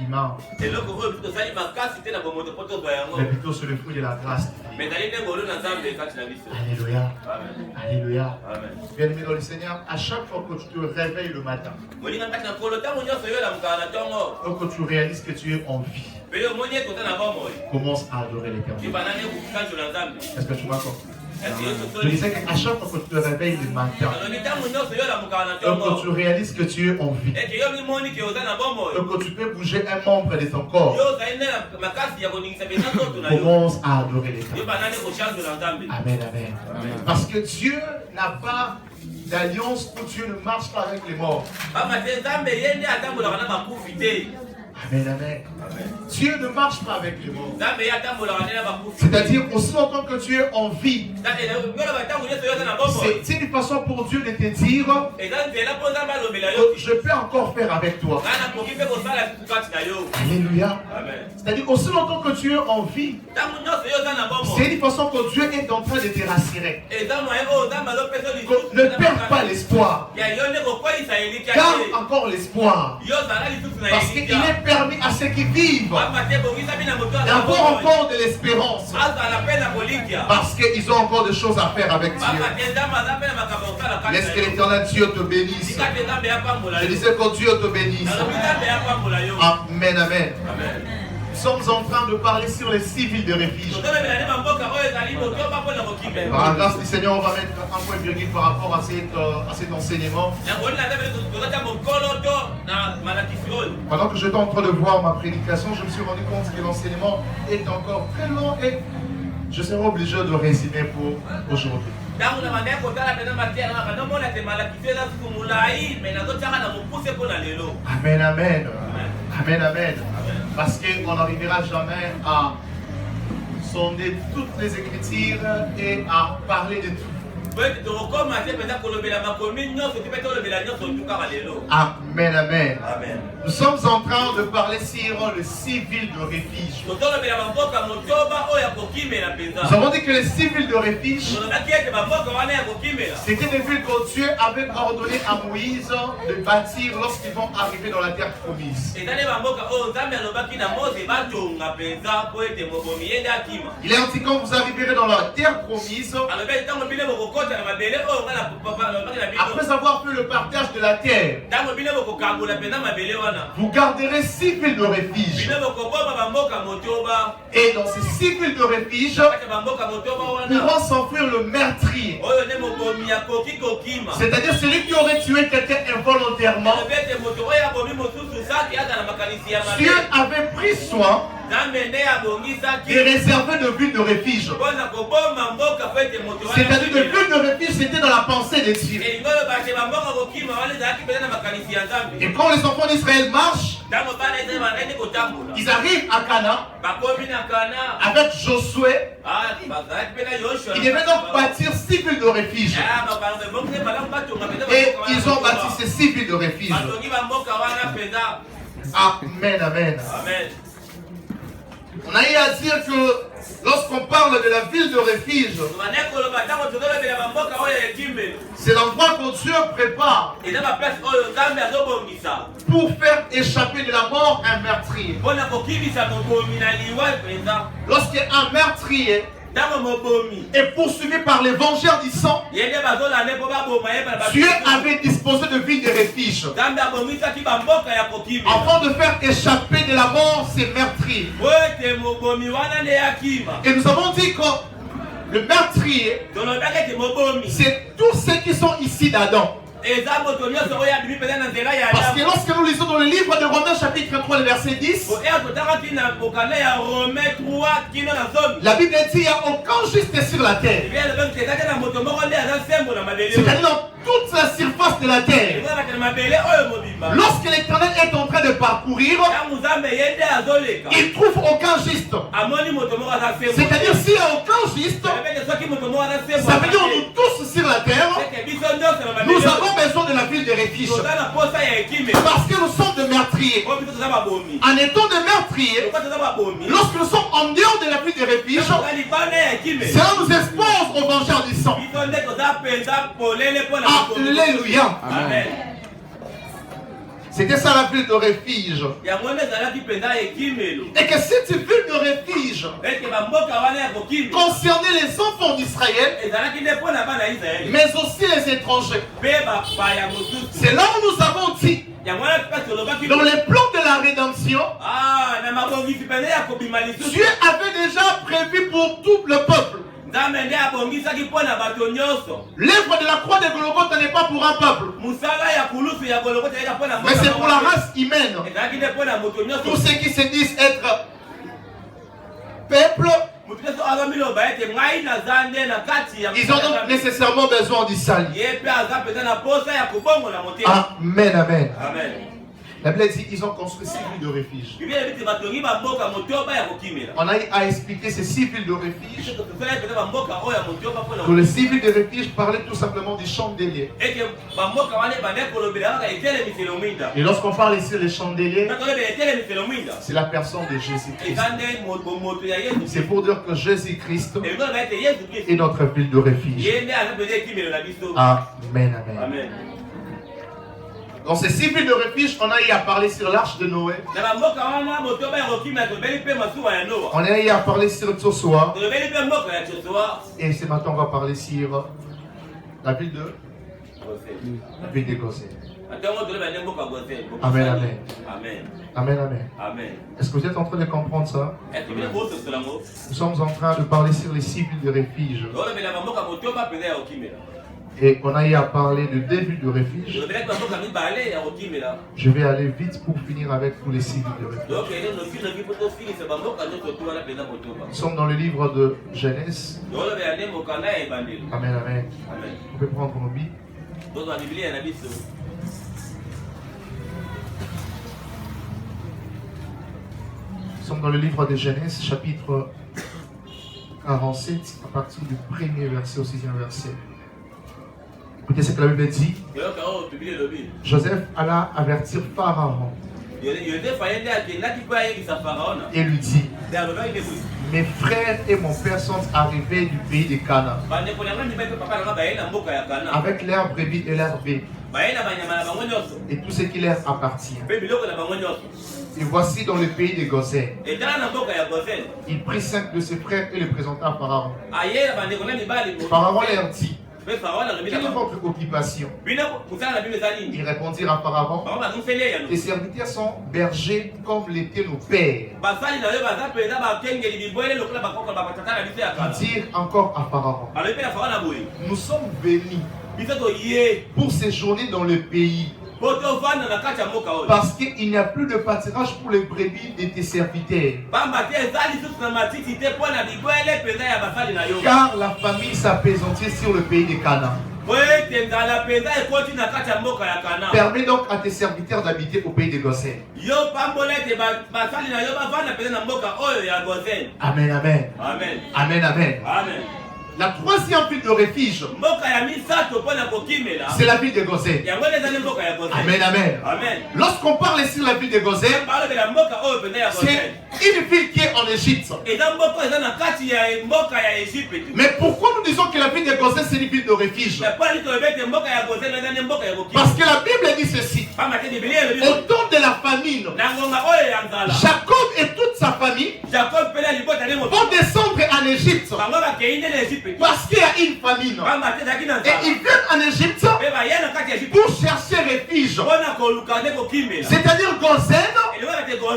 humain, mais plutôt sur le fruit de la grâce. Alléluia. Alléluia. Bien-aimé dans le Seigneur, à chaque fois que tu te réveilles le matin, que tu réalises que tu es en vie, commence à adorer l'Éternel. Est-ce que tu m'as compris? Je disais qu'à chaque fois que tu te réveilles le matin, que tu réalises que tu es en vie, que tu peux bouger un membre de ton corps, commence à adorer l'Éternel. Amen, amen. Parce que Dieu n'a pas d'alliance où Dieu ne marche pas avec les morts. Amen, amen. Dieu ne marche pas avec les morts. C'est-à-dire aussi longtemps que tu es en vie, c'est une façon pour Dieu de te dire que je peux encore faire avec toi. Alléluia. C'est-à-dire aussi longtemps que tu es en vie, c'est une façon que Dieu est en train de te rassurer. Ne perds pas l'espoir. Garde encore l'espoir. Parce qu'il est permis à ceux qui vivent d'avoir encore de l'espérance. Parce qu'ils ont encore des choses à faire avec Dieu. Laisse que l'Éternel Dieu te bénisse. Je disais que Dieu te bénisse. Amen, amen. Nous sommes en train de parler sur les 6 villes de refuge. Par la grâce du Seigneur, on va mettre un point virgule par rapport à cet enseignement. Pendant que j'étais en train de voir ma prédication, je me suis rendu compte que l'enseignement est encore très long et je serai obligé de résumer pour aujourd'hui. Amen, amen. Amen, amen. Parce qu'on n'arrivera jamais à sonder toutes les Écritures et à parler de tout. Amen, amen. Nous sommes en train de parler sur les 6 villes de refuge. Nous avons dit que les 6 villes de refuge, c'était des villes que Dieu avait ordonné à Moïse de bâtir lorsqu'ils vont arriver dans la terre promise. Il est dit quand vous arriverez dans la terre promise, après avoir fait le partage de la terre, vous garderez 6 villes de refuge. Et dans ces 6 villes de refuge, pourront s'enfuir le meurtrier. C'est-à-dire celui qui aurait tué quelqu'un involontairement. Dieu avait pris soin de réserver de villes de refuge. C'est-à-dire que les villes de refuge, c'était dans la pensée de Dieu. Et quand les enfants d'Israël marchent, ils arrivent à Canaan avec Josué. Ils devaient donc bâtir 6 villes de refuge. Et ils ont bâti ces 6 villes de refuge. Amen, amen. On a eu à dire que lorsqu'on parle de la ville de refuge, c'est l'endroit que Dieu prépare pour faire échapper de la mort un meurtrier. Lorsqu'un meurtrier est poursuivi par les vengeurs du sang, Dieu avait disposé de villes de refuge afin de faire échapper de la mort ces meurtriers. Et nous avons dit que le meurtrier, c'est tous ceux qui sont ici d'Adam. Parce que lorsque nous lisons dans le livre de Romains chapitre 3 le verset 10, la Bible dit qu'il n'y a aucun juste sur la terre. C'est-à-dire dans toute la surface de la terre. Lorsque l'Éternel est en train de parcourir, il trouve aucun juste. C'est-à-dire s'il n'y a aucun juste, ça veut dire nous tous sur la terre, nous avons besoin de la ville de refuge. Parce que nous sommes de meurtriers. En étant de meurtriers, lorsque nous sommes en dehors de la ville de refuge, cela nous expose aux vengeurs du sang. Alléluia. Amen. C'était ça la ville de refuge. Et que cette ville de refuge concernait les enfants d'Israël, mais aussi les étrangers. C'est là où nous avons dit, dans les plans de la rédemption, Dieu avait déjà prévu pour tout le peuple. L'œuvre de la croix de Golgotha n'est pas pour un peuple, mais c'est pour la race humaine. Tous ceux qui se disent être peuple, ils ont donc nécessairement besoin du salut. Amen, amen. La Bible dit ils ont construit 6 villes de refuge. On a expliqué ces 6 villes de refuge. Que les 6 villes de refuge parlaient tout simplement du chandelier. Et lorsqu'on parle ici des chandeliers, c'est la personne de Jésus-Christ. C'est pour dire que Jésus-Christ est notre ville de refuge. Amen, amen. Dans ces 6 villes de refuge, on a eu à parler sur l'arche de Noé. On a eu à parler sur Tsosoa. Et ce matin, on va parler sur la ville de Gosen. Amen, amen. Amen, amen. Est-ce que vous êtes en train de comprendre ça? Nous sommes en train de parler sur les 6 villes de refuge. Et on a eu à parler de 2 villes de refuge. Je vais aller vite pour finir avec tous les 6 villes de refuge. Nous sommes dans le livre de Genèse. Amen, amen. On peut prendre nos Bibles. Nous sommes dans le livre de Genèse, chapitre 47, à partir du 1er verset au 6e verset. Écoutez ce que la Bible dit. Joseph alla avertir Pharaon et lui dit: mes frères et mon père sont arrivés du pays de Canaan avec leurs brebis et leurs bœufs et tout ce qui leur appartient. Et voici dans le pays de Gosen. Il prit 5 de ses frères et les présenta à Pharaon. Pharaon leur dit: quelle est votre occupation? Ils répondirent à Pharaon: tes serviteurs sont bergers comme l'étaient nos pères. Ils dirent encore à Pharaon: nous sommes venus pour séjourner dans le pays, parce qu'il n'y a plus de pâturage pour les brebis de tes serviteurs. Car la famille s'appesantit sur le pays de Canaan. Permets donc à tes serviteurs d'habiter au pays de Gosen. Amen, amen. Amen, amen. La 3e ville de refuge, c'est la ville de Gosen. Amen, amen. Lorsqu'on parle ici de la ville de Gosen, c'est une ville qui est en Égypte. Mais pourquoi nous disons que la ville de Gosen c'est une ville de refuge? Parce que la Bible dit ceci: au temps de la famine, Jacob et toute sa famille vont descendre en Égypte, parce qu'il y a une famine. Et ils viennent en Égypte pour chercher refuge. C'est-à-dire Gosen,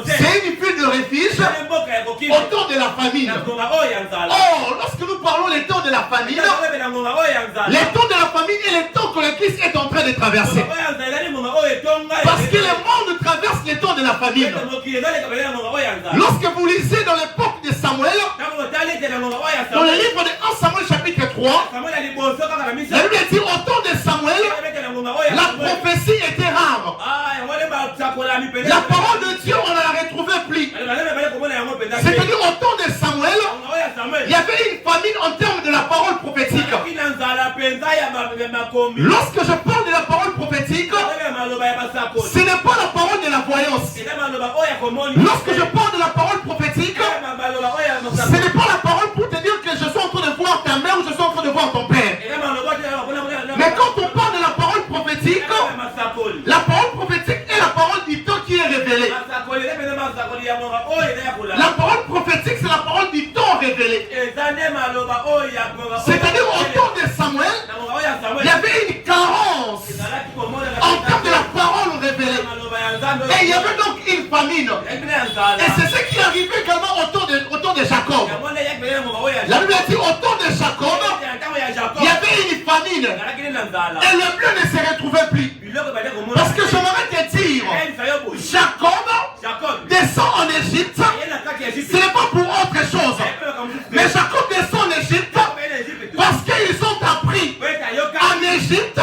c'est une ville de refuge au temps de la famine. Oh, lorsque nous parlons des temps de la famine, les temps de la famine et les temps que le Christ est en train de traverser. Parce que le monde traverse les temps de la famine. Lorsque vous lisez dans l'époque de Samuel, dans le livre de 1 Samuel chapitre 3, la Bible dit au temps de Samuel, la prophétie était rare. La parole de Dieu, on ne la retrouvait plus. C'est-à-dire au temps de Samuel, il y avait une famine en termes de la parole prophétique. Lorsque je parle de la parole prophétique, ce n'est pas la parole de la voyance. Lorsque je parle de la parole prophétique, ce n'est pas la parole pour te dire que je suis en train de voir ta mère ou je suis en train de voir ton père. Mais quand on parle de la parole prophétique est la parole La parole prophétique, c'est la parole du temps révélé. C'est-à-dire au temps de Samuel, il y avait une carence en termes de la parole révélée. Et il y avait donc une famine. Et c'est ce qui est arrivé également au temps de Jacob. La Bible dit au temps de Jacob, il y avait une famine. Et le bleu ne se retrouvait plus. Parce que j'aimerais te dire, Jacob descend en Égypte. Ce n'est pas pour autre chose. Mais Jacob descend en Égypte parce qu'ils ont appris en Égypte,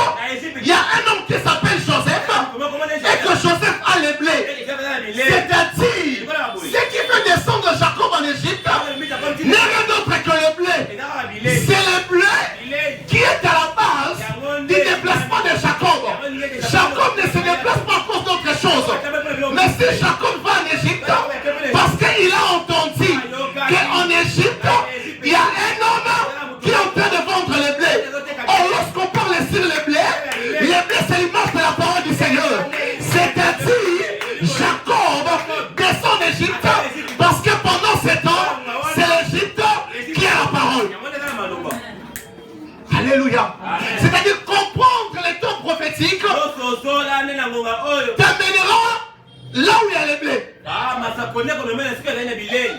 il y a un homme qui s'appelle Joseph. Et que Joseph a les blés. C'est-à-dire, ce qui fait descendre Jacob en Égypte n'est rien d'autre que le blé. C'est le blé qui est à la base du déplacement de Jacob. Jacob ne se déplace pas à cause d'autre chose. Mais si Jacob va en Égypte, parce qu'il a entendu qu'en Égypte, il y a un homme qui est en train de vendre les blés. Or, lorsqu'on parle sur les blés c'est l'image de la parole du Seigneur. C'est-à-dire, Jacob descend en Égypte parce que pendant 7 ans, c'est l'Égypte qui a la parole. Alléluia. C'est-à-dire comprendre les temps prophétiques t'amènera là où il y a les blés.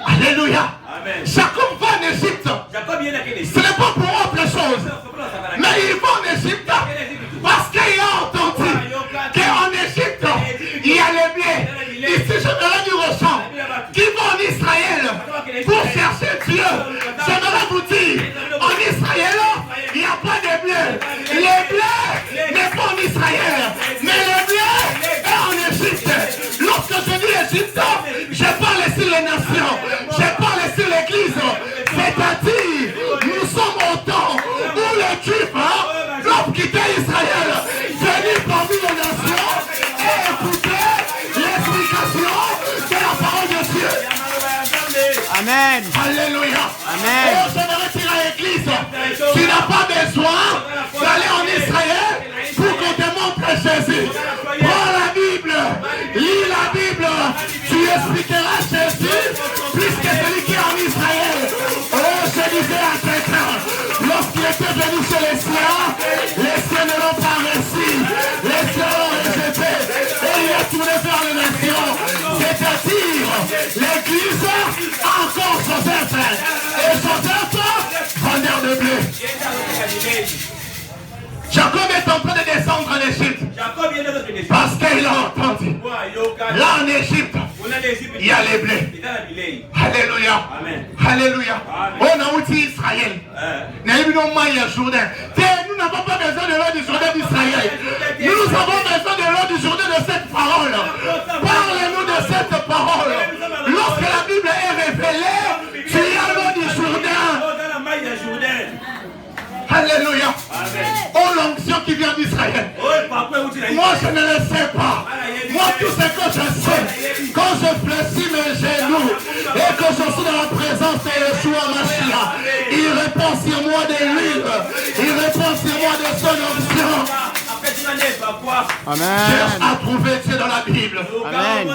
Alléluia. Jacob va en Égypte. Ce n'est pas pour autre chose. Mais il va en Égypte parce qu'il a entendu qu'en Égypte, il y a les blés. Ici, j'aimerais dire aux gens qui vont en Israël pour chercher Dieu. J'aimerais vous dire, en Israël, il n'y a pas de blé. Les blés n'est pas en Israël, mais le blé est en Égypte. Lorsque je dis Égypte, je parle sur les nations, je parle sur l'église. C'est-à-dire, nous sommes au temps où les Juifs doivent quitter Israël, venir parmi les nations et écouter l'explication de la parole de Dieu. Amen. Alléluia. Amen. Et je me retire à l'église. Tu n'as pas besoin d'aller en Israël pour qu'on te montre Jésus. Prends la Bible, lis la Bible, tu expliqueras Jésus plus que celui qui est en Israël. Oh, je disais à quelqu'un, lorsqu'il était venu chez les siens ne l'ont pas reçu, les siens l'ont rejeté, et il est tourné vers les nations. C'est-à-dire, l'église a encore Joseph, et Joseph, vendeur de blé. Jacob est en train de descendre en Égypte parce qu'il a entendu. Là en Égypte, il y a les blés. Alléluia. Alléluia. On a outil Israël. Nous n'avons pas besoin de l'eau du Jourdain d'Israël. Nous avons besoin de l'eau du Jourdain de cette parole. Parlez-nous de cette parole. Lorsque la Bible est révélée, tu as l'eau du Jourdain. Alléluia. Oh, l'onction qui vient d'Israël. Moi, je ne le sais pas. Moi, tout ce que je sais, quand je fléchis mes genoux et que je suis dans la présence de Yeshua Mashiach, il répand sur moi de l'huile. Il répand sur moi de son onction. Amen. Cherche à trouver Dieu dans la Bible. Amen.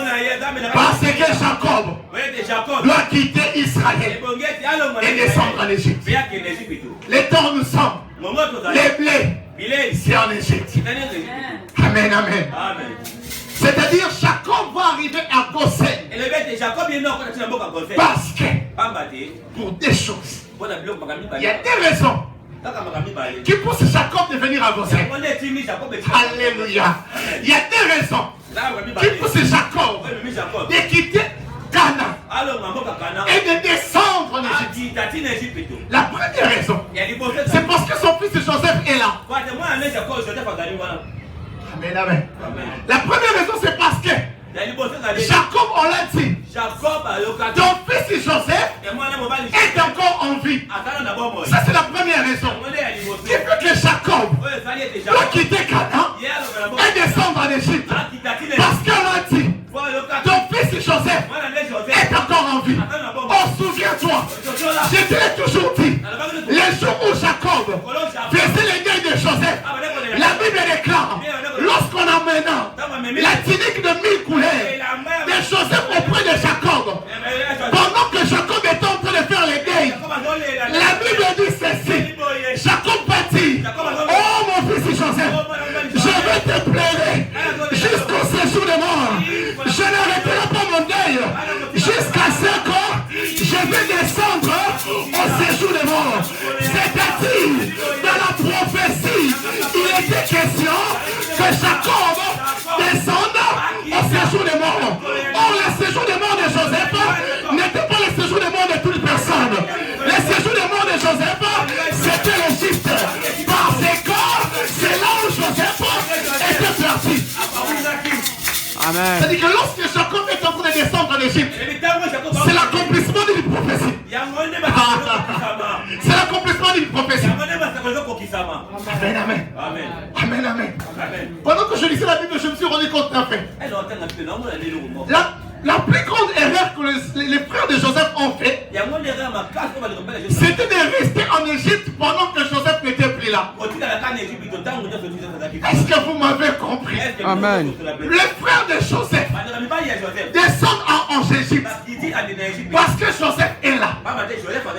Parce que Jacob doit quitter Israël et descendre en Égypte. Les temps nous sommes. Les blés, c'est en Égypte. Amen, amen. C'est-à-dire, Jacob va arriver à Goshen. Parce que, pour des choses, il y a des raisons qui poussent Jacob de venir à Goshen. Alléluia. Il y a des raisons qui poussent Jacob de quitter Canaan et de descendre en Égypte. La première raison, c'est parce que son fils Joseph est là. Amen, amen. La première raison, c'est parce que Jacob, on l'a dit, ton fils Joseph est encore en vie. Ça, c'est la première raison qui fait que Jacob doit quitter Canaan et descendre en Égypte. Parce qu'on a dit, ton fils Joseph est encore en vie. Oh, souviens-toi, je te l'ai toujours dit, les jours où Jacob faisait les deuils de Joseph, la Bible déclare, lorsqu'on amena la tunique de 1000 couleurs de Joseph auprès de Jacob, des morts. C'est-à-dire, dans la prophétie, il était question que Jacob descende au séjour des morts. Or, le séjour des morts de Joseph n'était pas le séjour des morts de toute personne. Le séjour des morts de Joseph, c'était l'Égypte. Parce que c'est là où Joseph était parti. Amen. C'est-à-dire que lorsque Jacob est en train de descendre en Égypte, c'est l'accomplissement d'une prophétie. C'est l'accomplissement d'une prophétie. Amen, amen. Amen, amen. Pendant que je lisais la Bible, je me suis rendu compte d'un fait. La plus grande erreur que les frères de Joseph ont fait, c'était de rester en Égypte pendant que Joseph n'était plus là. Est-ce que vous m'avez compris? Amen. Les frères de Joseph descendent en Égypte parce que Joseph est là.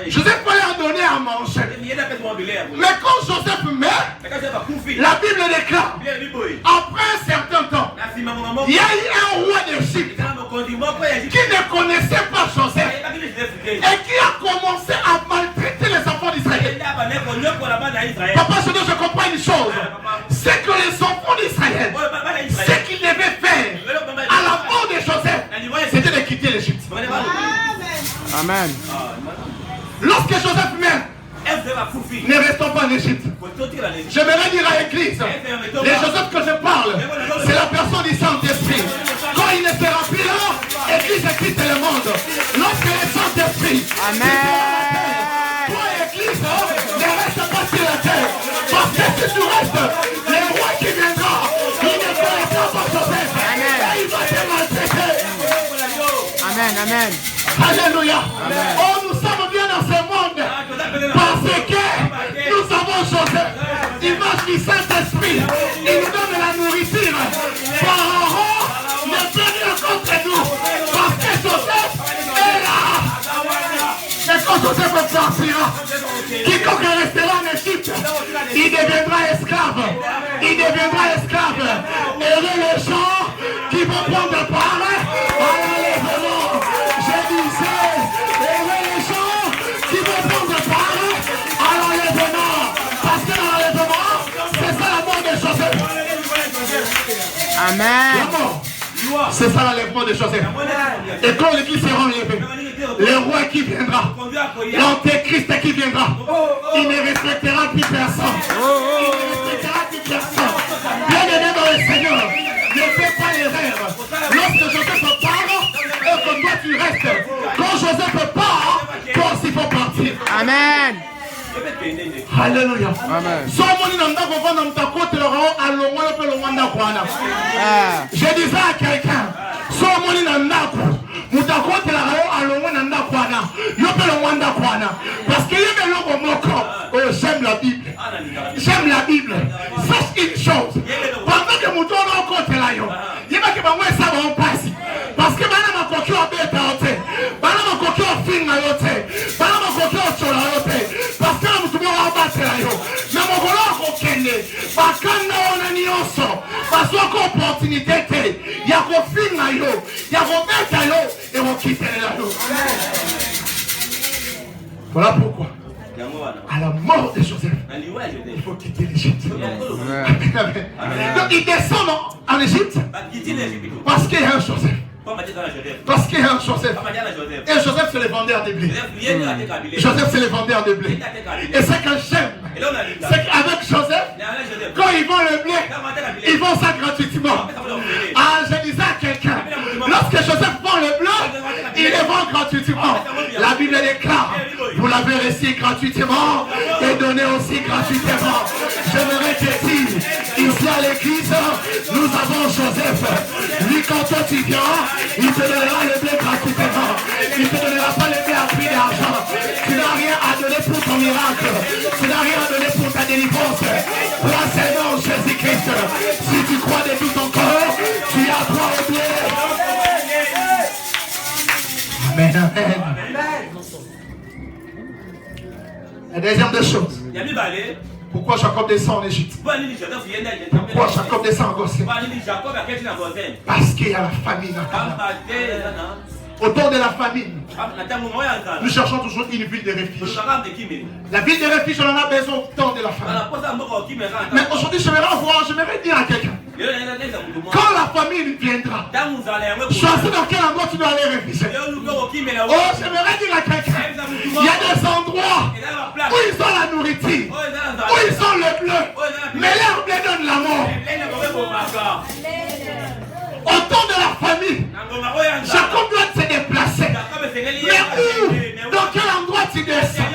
Joseph va leur donner à manger. Mais quand Joseph meurt, la Bible déclare, après un certain temps, il y a eu un roi d'Égypte qui ne connaissait pas Joseph et qui a commencé à maltraiter les enfants d'Israël. Papa, je comprends une chose, c'est que les enfants d'Israël, ce qu'ils devaient faire à la mort de Joseph, c'était de quitter l'Égypte. Amen. Lorsque Joseph meurt, ne restons pas en Égypte. J'aimerais dire à l'église, les Joseph que je parle, c'est la personne du Saint-Esprit. Quand il ne sera plus là, l'église quitte le monde. Lorsque le Saint-Esprit, toi l'église, ne reste pas sur la terre. Parce que si tu restes, le roi qui viendra, il ne connaîtra pas Joseph. Et il va te maltraiter. Amen, amen. Alléluia. Oh, nous sommes bien dans ce monde parce que nous avons Joseph, image du Saint-Esprit. Il nous donne de la nourriture. Pharaon ne peut rien contre nous parce que Joseph est là. Et quand Joseph partira, quiconque restera en Égypte, il deviendra esclave. Il deviendra esclave. Et les gens qui vont prendre part à l'enlèvement. Je disais, les gens qui vont prendre part à l'enlèvement. Parce que l'enlèvement, c'est ça la mort de Joseph. Amen. La mort, c'est ça l'enlèvement de Joseph. Et quand l'église sera enlevée, le roi qui viendra, l'antéchrist qui viendra, il ne respectera plus personne. Il ne respectera plus personne. Bien aimé dans le Seigneur, ne fais pas l'erreur. Lorsque Joseph part, et que toi tu restes. Quand Joseph part, toi aussi faut partir. Amen. Alléluia. Amen. Je disais à quelqu'un, parce que j'aime la Bible. J'aime la Bible. Sache une chose. Pendant que mon tour rencontre là, il y a que ça va en passer. Parce que maintenant, ma coquille a bête à ôter. Maintenant, ma coquille a film à ôter. Maintenant, ma coquille a chola à ôter. Parce que là, je vais abattre là. Mais mon golo a coquillé. Parce que là, on a nyonso. Parce qu'on a opportunité. Il y a un film à yo. Il y a un bête à yo. Et on quitte là. Voilà pourquoi. À la mort de Joseph, il faut quitter l'Égypte. Donc il descend en Égypte parce qu'il y a un Joseph. Parce qu'il y a un Joseph. Et Joseph se les vendait en blé. Joseph se les vendait en blé. Et ce que j'aime, c'est qu'avec Joseph, quand ils vendent le blé, ils vendent ça gratuitement. Ah, je disais à quelqu'un, lorsque Joseph vend le blé, il les vend gratuitement. La Bible déclare, vous l'avez reçu gratuitement et donné aussi gratuitement. J'aimerais te dire, ici à l'église, nous avons Joseph. Lui, quand toi tu viens, il te donnera le blé gratuitement. Il ne te donnera pas le blé à prix d'argent. Tu n'as rien à donner pour ton miracle. Tu n'as rien à donner pour ta délivrance. Prends seulement Jésus-Christ. Si tu crois de tout ton corps, tu as droit au blé. Amen, amen. La deuxième des choses. Pourquoi Jacob descend en Égypte? Pourquoi Jacob descend en Goshen? Parce qu'il y a la famine. Au temps de la famine, nous cherchons toujours une ville de refuge. La ville de refuge, on en a besoin au temps de la famine. Mais aujourd'hui, j'aimerais dire à quelqu'un, quand la famine viendra, choisis dans quel endroit tu dois aller réfugier. Oh, j'aimerais dire à quelqu'un, il y a des endroits où ils ont la nourriture, où ils ont le bleu, mais leur blé donne la mort. Au temps de la famille, Jacob doit se déplacer. Mais où? Dans quel endroit tu descends?